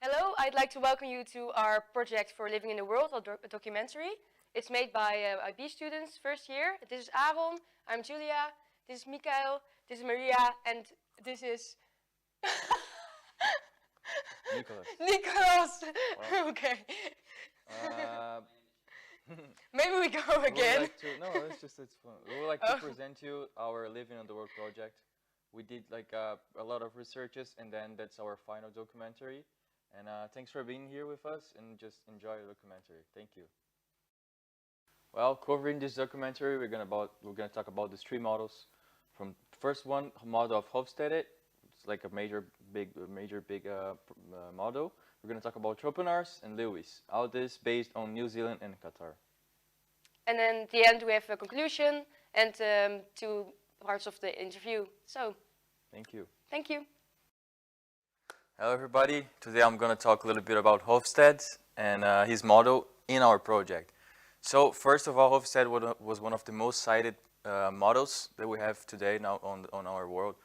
Hello, I'd like to welcome you to our project for Living in the World, a documentary. It's made by IB students, first year. This is Aaron, I'm Julia, this is Mikael, this is Maria, and this is... Nicholas. Nicholas! Well, Okay. uh, Maybe we go we would again. like to, no, it's fun. We would like to present you our Living on the World project. We did a lot of researches, and then that's our final documentary. And thanks for being here with us, and just enjoy the documentary. Thank you. Well, covering this documentary, we're gonna talk about these three models. From first one, model of Hofstede. It's like a major big model. We're gonna talk about Tropinars and Lewis. All this based on New Zealand and Qatar. And then at the end we have a conclusion and two parts of the interview. So, Thank you. thank you. Hello everybody. Today I'm gonna talk a little bit about Hofstede and his model in our project. So first of all, Hofstede was one of the most cited models that we have today now on our world.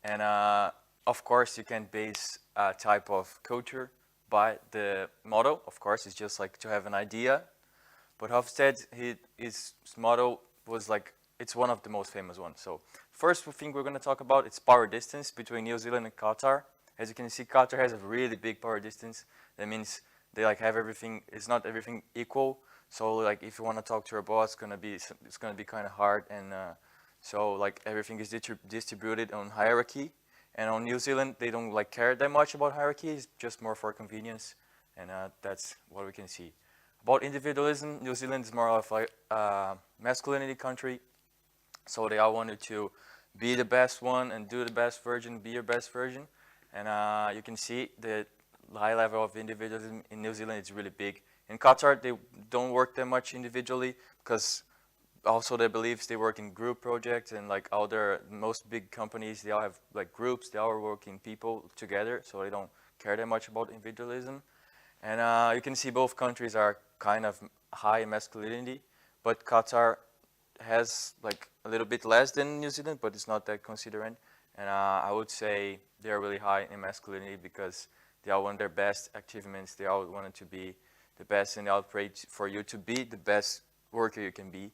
And of course, you can base a type of culture by the model. Of course, it's just like to have an idea. But Hofstede, his model was like, it's one of the most famous ones. So first thing we're going to talk about, it's power distance between New Zealand and Qatar. As you can see, Qatar has a really big power distance. That means they like have everything, it's not everything equal. So like if you want to talk to your boss, it's gonna be kind of hard, and so like everything is distributed on hierarchy. And on New Zealand, they don't like care that much about hierarchy. It's just more for convenience, and that's what we can see. About individualism, New Zealand is more of like a masculinity country, so they all wanted to be the best one and do the best version, be your best version, and you can see the high level of individualism in New Zealand is really big. In Qatar, they don't work that much individually because also their beliefs, they work in group projects, and like all their most big companies, they all have like groups, they all are working people together, so they don't care that much about individualism. And you can see both countries are kind of high in masculinity, but Qatar has like a little bit less than New Zealand, but it's not that considerate. And I would say they're really high in masculinity because they all want their best achievements, they all wanted to be the best, and I'll pray for you to be the best worker you can be.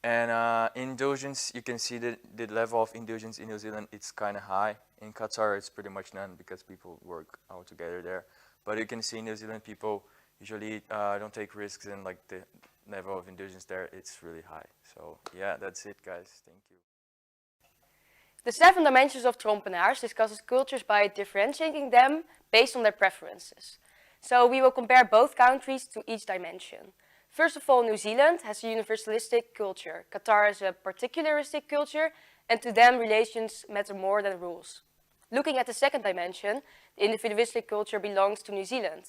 And indulgence, you can see that the level of indulgence in New Zealand, it's kind of high. In Qatar, it's pretty much none because people work all together there. But you can see in New Zealand, people usually don't take risks, and like the level of indulgence there, it's really high. So yeah, that's it, guys. Thank you. The 7 dimensions of Trompenaars discusses cultures by differentiating them based on their preferences. So we will compare both countries to each dimension. First of all, New Zealand has a universalistic culture. Qatar has a particularistic culture, and to them relations matter more than rules. Looking at the second dimension, the individualistic culture belongs to New Zealand.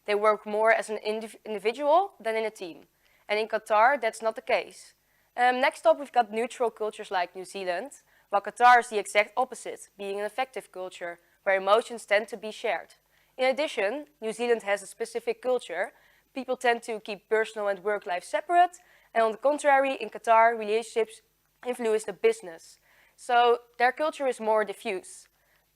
They work more as an individual than in a team. And in Qatar, that's not the case. Next up, we've got neutral cultures like New Zealand, while Qatar is the exact opposite, being an affective culture, where emotions tend to be shared. In addition, New Zealand has a specific culture. People tend to keep personal and work life separate, and on the contrary, in Qatar, relationships influence the business. So their culture is more diffuse.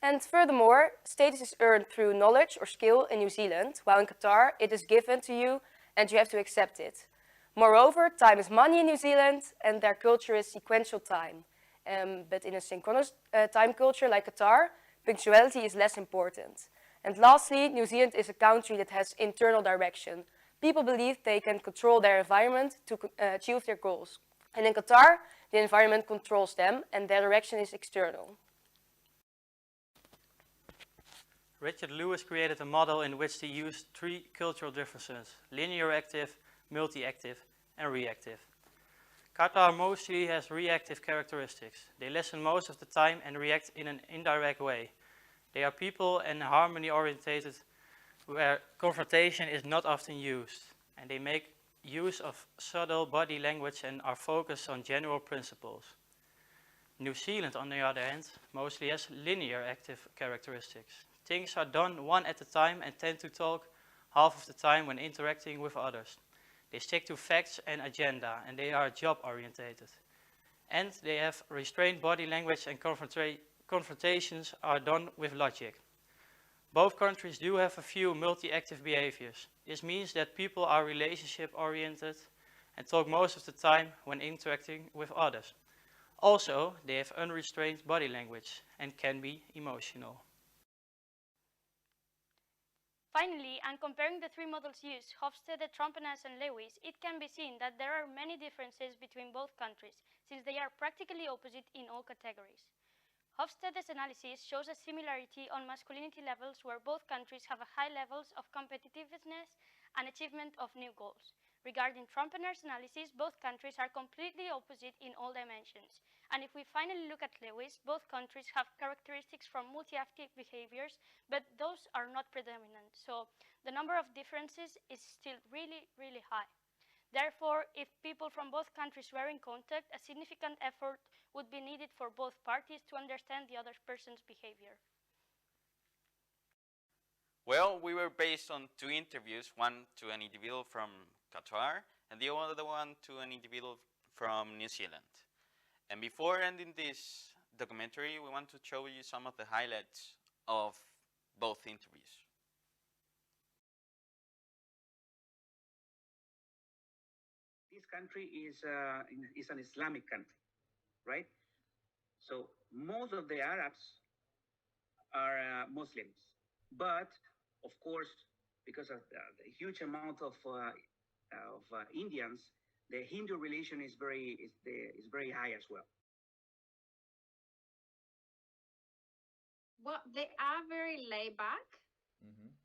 And furthermore, status is earned through knowledge or skill in New Zealand, while in Qatar, it is given to you and you have to accept it. Moreover, time is money in New Zealand, and their culture is sequential time. But in a synchronous time culture like Qatar, punctuality is less important. And lastly, New Zealand is a country that has internal direction. People believe they can control their environment to achieve their goals. And in Qatar, the environment controls them and their direction is external. Richard Lewis created a model in which he used 3 cultural differences: linear active, multi-active, and reactive. Qatar mostly has reactive characteristics. They listen most of the time and react in an indirect way. They are people and harmony orientated, where confrontation is not often used, and they make use of subtle body language and are focused on general principles. New Zealand, on the other hand, mostly has linear active characteristics. Things are done one at a time and tend to talk half of the time when interacting with others. They stick to facts and agenda, and they are job orientated. And they have restrained body language, and confrontations are done with logic. Both countries do have a few multi-active behaviors. This means that people are relationship-oriented and talk most of the time when interacting with others. Also, they have unrestrained body language and can be emotional. Finally, and comparing the three models used, Hofstede, Trompenas and Lewis, it can be seen that there are many differences between both countries, since they are practically opposite in all categories. Hofstede's analysis shows a similarity on masculinity levels where both countries have a high levels of competitiveness and achievement of new goals. Regarding Trompener's analysis, both countries are completely opposite in all dimensions. And if we finally look at Lewis, both countries have characteristics from multi-active behaviors, but those are not predominant. So the number of differences is still really, really high. Therefore, if people from both countries were in contact, a significant effort would be needed for both parties to understand the other person's behavior. Well, we were based on two interviews, one to an individual from Qatar and the other one to an individual from New Zealand. And before ending this documentary, we want to show you some of the highlights of both interviews. This country is an Islamic country, right? So most of the Arabs are Muslims, but of course, because of the huge amount of Indians, the Hindu religion is very high as well. Well, they are very laid back.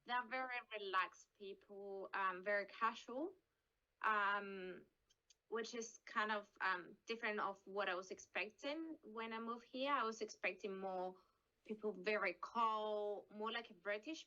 They're very relaxed people, very casual, which is kind of different of what I was expecting when I moved here. I was expecting more people very cold, more like a British